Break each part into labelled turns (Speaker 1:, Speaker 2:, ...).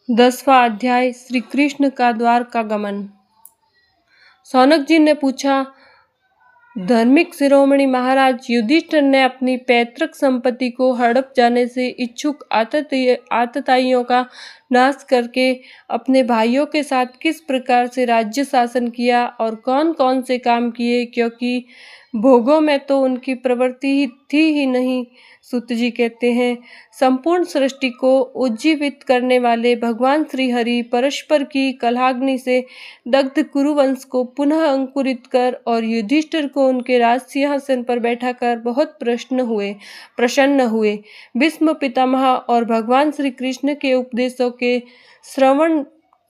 Speaker 1: 10वां अध्याय श्री कृष्ण का द्वारका गमन। सौनक जी ने पूछा, धार्मिक शिरोमणि महाराज युधिष्ठिर ने अपनी पैतृक संपत्ति को हड़प जाने से इच्छुक आतताइयों का नाश करके अपने भाइयों के साथ किस प्रकार से राज्य शासन किया और कौन कौन से काम किए, क्योंकि भोगों में तो उनकी प्रवृत्ति ही थी ही नहीं। सूत जी कहते हैं, संपूर्ण सृष्टि को उज्जीवित करने वाले भगवान श्री हरि परस्पर की कलहाग्नि से दग्ध कुरुवंश को पुनः अंकुरित कर और युधिष्ठिर को उनके राज सिंहासन पर बैठाकर बहुत प्रसन्न हुए। भीष्म पितामह और भगवान श्री कृष्ण के उपदेशों के श्रवण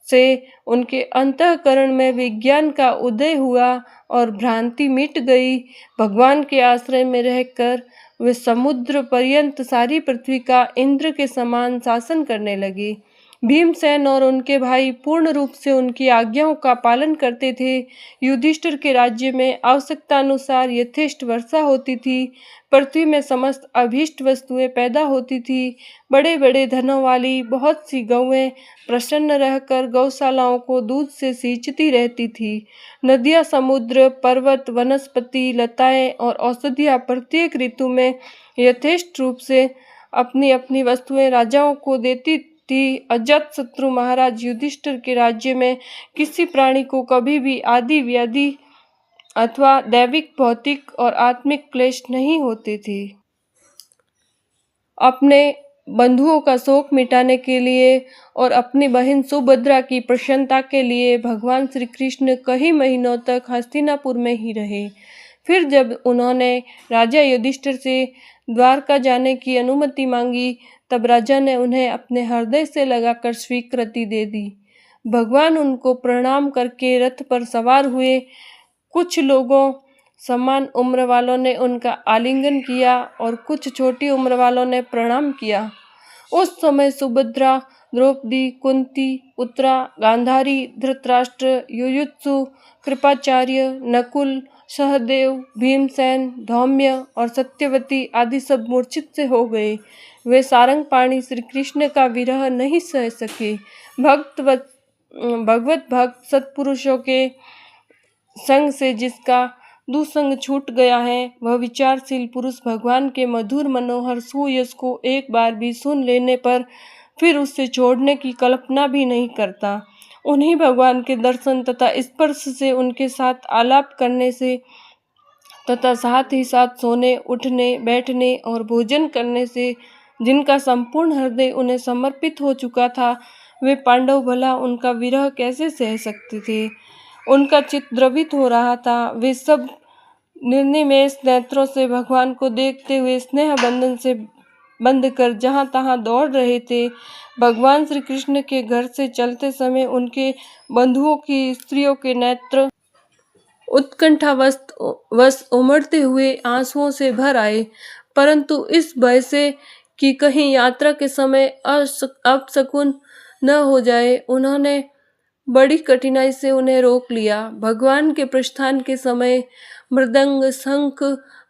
Speaker 1: से उनके अंतःकरण में विज्ञान का उदय हुआ और भ्रांति मिट गई। भगवान के आश्रय में रहकर वे समुद्र पर्यंत सारी पृथ्वी का इंद्र के समान शासन करने लगे। भीमसेन और उनके भाई पूर्ण रूप से उनकी आज्ञाओं का पालन करते थे। युधिष्ठिर के राज्य में आवश्यकता अनुसार यथेष्ट वर्षा होती थी। पृथ्वी में समस्त अभीष्ट वस्तुएं पैदा होती थी। बड़े बड़े धनों वाली बहुत सी गौएं प्रसन्न रहकर गौशालाओं को दूध से सींचती रहती थी। नदियां, समुद्र, पर्वत, वनस्पति, लताएं और औषधियां प्रत्येक ऋतु में यथेष्ट रूप से अपनी अपनी वस्तुएं राजाओं को देती थी। अजातशत्रु महाराज युधिष्ठिर के राज्य में किसी प्राणी को कभी भी आदि व्याधि अथवा दैविक, भौतिक और आत्मिक क्लेश नहीं होते थे। अपने बंधुओं का शोक मिटाने के लिए और अपनी बहन सुभद्रा की प्रसन्नता के लिए भगवान श्री कृष्ण कई महीनों तक हस्तिनापुर में ही रहे। फिर जब उन्होंने राजा युधिष्ठिर से द्वारका जाने की अनुमति मांगी, तब राजा ने उन्हें अपने हृदय से लगाकर स्वीकृति दे दी। भगवान उनको प्रणाम करके रथ पर सवार हुए। कुछ लोगों समान उम्र वालों ने उनका आलिंगन किया और कुछ छोटी उम्र वालों ने प्रणाम किया। उस समय सुभद्रा, द्रौपदी, कुंती, उत्तरा, गांधारी, धृतराष्ट्र, युयुत्सु, कृपाचार्य, नकुल, सहदेव, भीमसेन, धौम्य और सत्यवती आदि सब मूर्छित से हो गए। वे सारंगपाणी श्री कृष्ण का विरह नहीं सह सके। भगवत भक्त सत्पुरुषों के संग से जिसका दुसंग छूट गया है, वह विचारशील पुरुष भगवान के मधुर मनोहर सुयश को एक बार भी सुन लेने पर फिर उससे छोड़ने की कल्पना भी नहीं करता। उन्हीं भगवान के दर्शन तथा स्पर्श से, उनके साथ आलाप करने से तथा साथ ही साथ सोने, उठने, बैठने और भोजन करने से जिनका संपूर्ण हृदय उन्हें समर्पित हो चुका था, वे पांडव भला उनका विरह कैसे सह सकते थे। उनका चित्त द्रवित हो रहा था। वे सब निर्निमेष नेत्रों से भगवान को देखते हुए स्नेह बंधन से बंध कर जहाँ तहाँ दौड़ रहे थे। भगवान श्री कृष्ण के घर से चलते समय उनके बंधुओं की स्त्रियों के नेत्र उत्कंठावश उमड़ते हुए आंसुओं से भर आए, परंतु इस भय से कि कहीं यात्रा के समय अपशकुन न हो जाए, उन्होंने बड़ी कठिनाई से उन्हें रोक लिया। भगवान के प्रस्थान के समय मृदंग, शंख,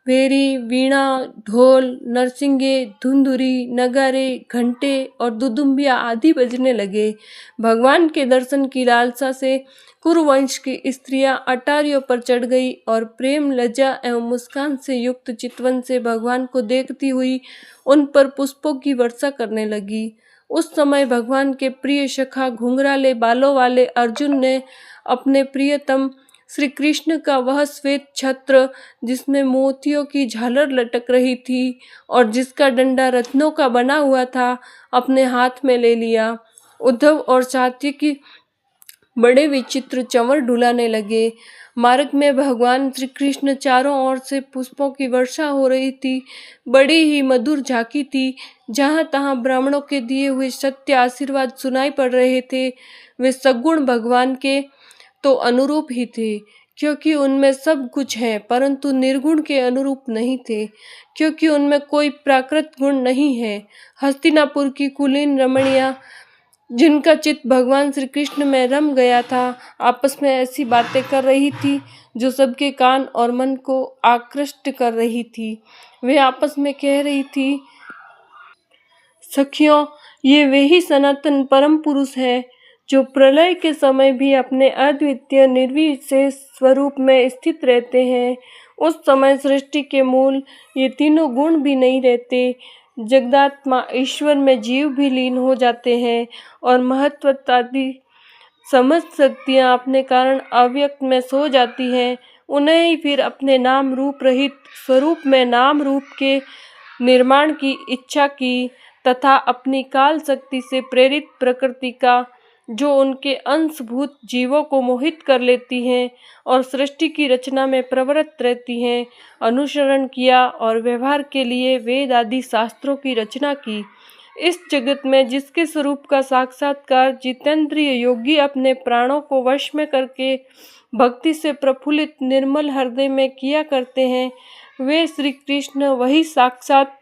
Speaker 1: भेरी, वीणा, ढोल, नरसिंगे, धुंधुरी, नगारे, घंटे और दुदुम्बिया आदि बजने लगे। भगवान के दर्शन की लालसा से कुरुवंश की स्त्रियां अटारियों पर चढ़ गई और प्रेम, लज्जा एवं मुस्कान से युक्त चितवन से भगवान को देखती हुई उन पर पुष्पों की वर्षा करने लगी। उस समय भगवान के प्रिय सखा घुंघराले बालों वाले अर्जुन ने अपने प्रियतम श्री कृष्ण का वह श्वेत छत्र, जिसमें मोतियों की झालर लटक रही थी और जिसका डंडा रत्नों का बना हुआ था, अपने हाथ में ले लिया। उद्धव और सात्यकी बड़े विचित्र चंवर ढुलाने लगे। मार्ग में भगवान श्री कृष्ण चारों ओर से पुष्पों की वर्षा हो रही थी। बड़ी ही मधुर झांकी थी। जहाँ तहाँ ब्राह्मणों के दिए हुए सत्य आशीर्वाद सुनाई पड़ रहे थे। वे सगुण भगवान के तो अनुरूप ही थे, क्योंकि उनमें सब कुछ है, परंतु निर्गुण के अनुरूप नहीं थे, क्योंकि उनमें कोई प्राकृत गुण नहीं है। हस्तिनापुर की कुलीन रमणियां, जिनका चित्त भगवान श्री कृष्ण में रम गया था, आपस में ऐसी बातें कर रही थी जो सबके कान और मन को आकृष्ट कर रही थी। वे आपस में कह रही थी, सखियों, ये वे ही सनातन परम पुरुष है जो प्रलय के समय भी अपने अद्वितीय निर्विशेष स्वरूप में स्थित रहते हैं। उस समय सृष्टि के मूल ये तीनों गुण भी नहीं रहते। जगदात्मा ईश्वर में जीव भी लीन हो जाते हैं और महत्वादि समस्त शक्तियाँ अपने कारण अव्यक्त में सो जाती हैं। उन्हें ही फिर अपने नाम रूप रहित स्वरूप में नाम रूप के निर्माण की इच्छा की तथा अपनी काल शक्ति से प्रेरित प्रकृति का, जो उनके अंशभूत जीवों को मोहित कर लेती हैं और सृष्टि की रचना में प्रवृत्त रहती हैं, अनुसरण किया और व्यवहार के लिए वेद आदि शास्त्रों की रचना की। इस जगत में जिसके स्वरूप का साक्षात्कार जितेंद्रिय योगी अपने प्राणों को वश में करके भक्ति से प्रफुल्लित निर्मल हृदय में किया करते हैं, वे श्री कृष्ण वही साक्षात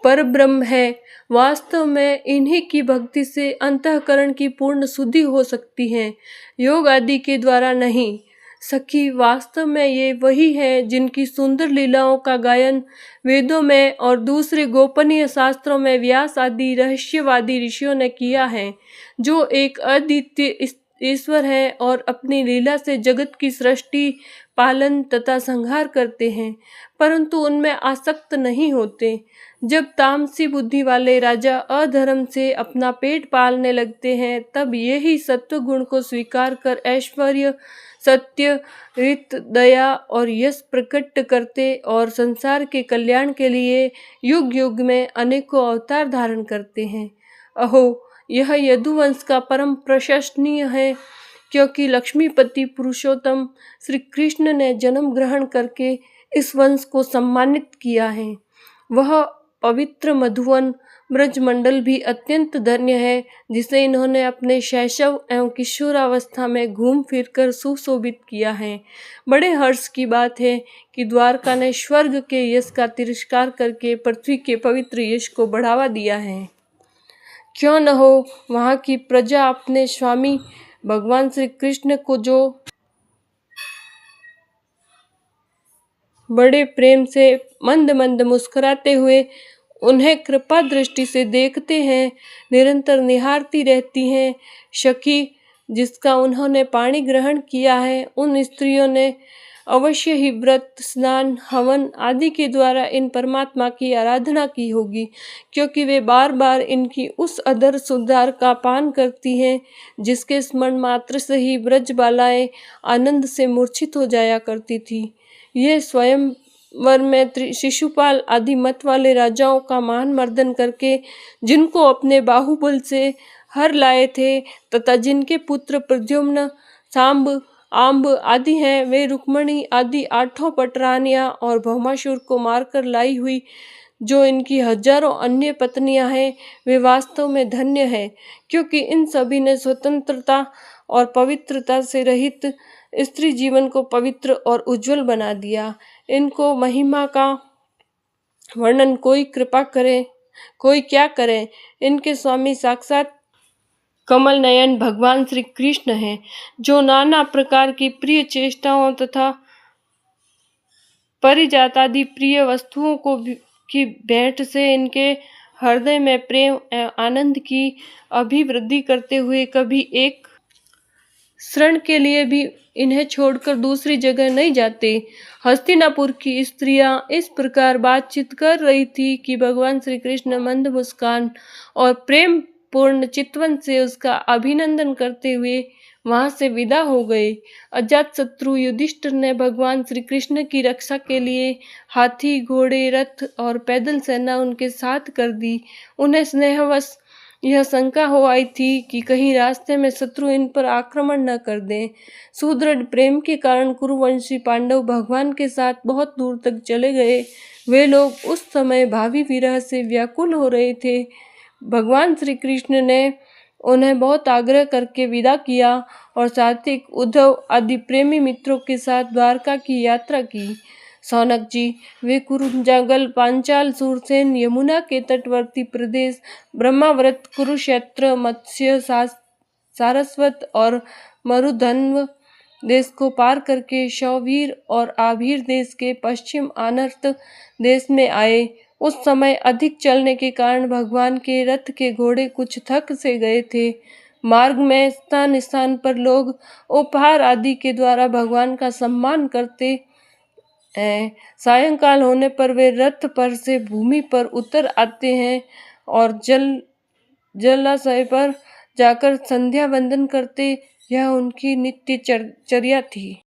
Speaker 1: परब्रह्म है। वास्तव में इन्हीं की भक्ति से अंतःकरण की पूर्ण शुद्धि हो सकती है, योग आदि के द्वारा नहीं। सखी, वास्तव में ये वही है जिनकी सुंदर लीलाओं का गायन वेदों में और दूसरे गोपनीय शास्त्रों में व्यास आदि रहस्यवादी ऋषियों ने किया है, जो एक अद्वितीय ईश्वर है और अपनी लीला से जगत की सृष्टि, पालन तथा संहार करते हैं, परंतु उनमें आसक्त नहीं होते। जब तामसी बुद्धि वाले राजा अधर्म से अपना पेट पालने लगते हैं, तब यही सत्व गुण को स्वीकार कर ऐश्वर्य, सत्य, रित, दया और यश प्रकट करते और संसार के कल्याण के लिए युग युग में अनेकों अवतार धारण करते हैं। अहो, यह यदुवंश का परम प्रशंसनीय है, क्योंकि लक्ष्मीपति पुरुषोत्तम श्री कृष्ण ने जन्म ग्रहण करके इस वंश को सम्मानित किया है। वह पवित्र मधुवन ब्रजमंडल भी अत्यंत धन्य है, जिसे इन्होंने अपने शैशव एवं किशोरावस्था में घूम फिरकर सुशोभित किया है। बड़े हर्ष की बात है कि द्वारका ने स्वर्ग के यश का तिरस्कार करके पृथ्वी के पवित्र यश को बढ़ावा दिया है। क्यों न हो, वहाँ की प्रजा अपने स्वामी भगवान श्री कृष्ण को जो बड़े प्रेम से मंद मंद मुस्कुराते हुए उन्हें कृपा दृष्टि से देखते हैं, निरंतर निहारती रहती हैं। सखी, जिसका उन्होंने पाणी ग्रहण किया है, उन स्त्रियों ने अवश्य ही व्रत, स्नान, हवन आदि के द्वारा इन परमात्मा की आराधना की होगी, क्योंकि वे बार बार इनकी उस अधर सुधार का पान करती हैं, जिसके स्मरण मात्र से ही ब्रज बालाएं आनंद से मूर्छित हो जाया करती थी। ये स्वयंवर में शिशुपाल आदि मत वाले राजाओं का मान मर्दन करके जिनको अपने बाहुबल से हर लाए थे तथा जिनके पुत्र प्रद्युम्न, सांब, आम्ब आदि हैं, वे रुक्मणी आदि 8 पटरानियां और भौमासुर को मारकर लाई हुई जो इनकी हजारों अन्य पत्नियां हैं, वे वास्तव में धन्य हैं, क्योंकि इन सभी ने स्वतंत्रता और पवित्रता से रहित स्त्री जीवन को पवित्र और उज्जवल बना दिया। इनको महिमा का वर्णन कोई कृपा करे, कोई क्या करे। इनके स्वामी साक्षात कमल नयन भगवान श्री कृष्ण हैं, जो नाना प्रकार की प्रिय चेष्टाओं तथा परिजातादि प्रिय वस्तुओं को की भेंट से इनके हृदय में प्रेम एवं आनंद की अभिवृद्धि करते हुए कभी एक क्षण के लिए भी इन्हें छोड़कर दूसरी जगह नहीं जाते। हस्तिनापुर की स्त्रियां इस प्रकार बातचीत कर रही थी कि भगवान श्री कृष्ण मंद मुस्कान और प्रेम पूर्ण चितवन से उसका अभिनंदन करते हुए वहां से विदा हो गए। अजात शत्रु युधिष्ठिर ने भगवान श्री कृष्ण की रक्षा के लिए हाथी, घोड़े, रथ और पैदल सेना उनके साथ कर दी। उन्हें स्नेहवश यह शंका हो आई थी कि कहीं रास्ते में शत्रु इन पर आक्रमण न कर दें। सुदृढ़ प्रेम के कारण कुरुवंशी पांडव भगवान के साथ बहुत दूर तक चले गए। वे लोग उस समय भावी विरह से व्याकुल हो रहे थे। भगवान श्री कृष्ण ने उन्हें बहुत आग्रह करके विदा किया और सात्विक, उद्धव आदि प्रेमी मित्रों के साथ द्वारका की यात्रा की। सौनक जी, वे कुरुंजागल, पांचाल, सूरसेन, यमुना के तटवर्ती प्रदेश, ब्रह्माव्रत, कुरुक्षेत्र, मत्स्य, सारस्वत और मरुधन्व देश को पार करके शौवीर और आभीर देश के पश्चिम अनर्त देश में आए उस समय अधिक चलने के कारण भगवान के रथ के घोड़े कुछ थक से गए थे। मार्ग में स्थान स्थान पर लोग उपहार आदि के द्वारा भगवान का सम्मान करते हैं। सायंकाल होने पर वे रथ पर से भूमि पर उतर आते हैं और जलाशय पर जाकर संध्या वंदन करते। यह उनकी नित्य चर्या थी।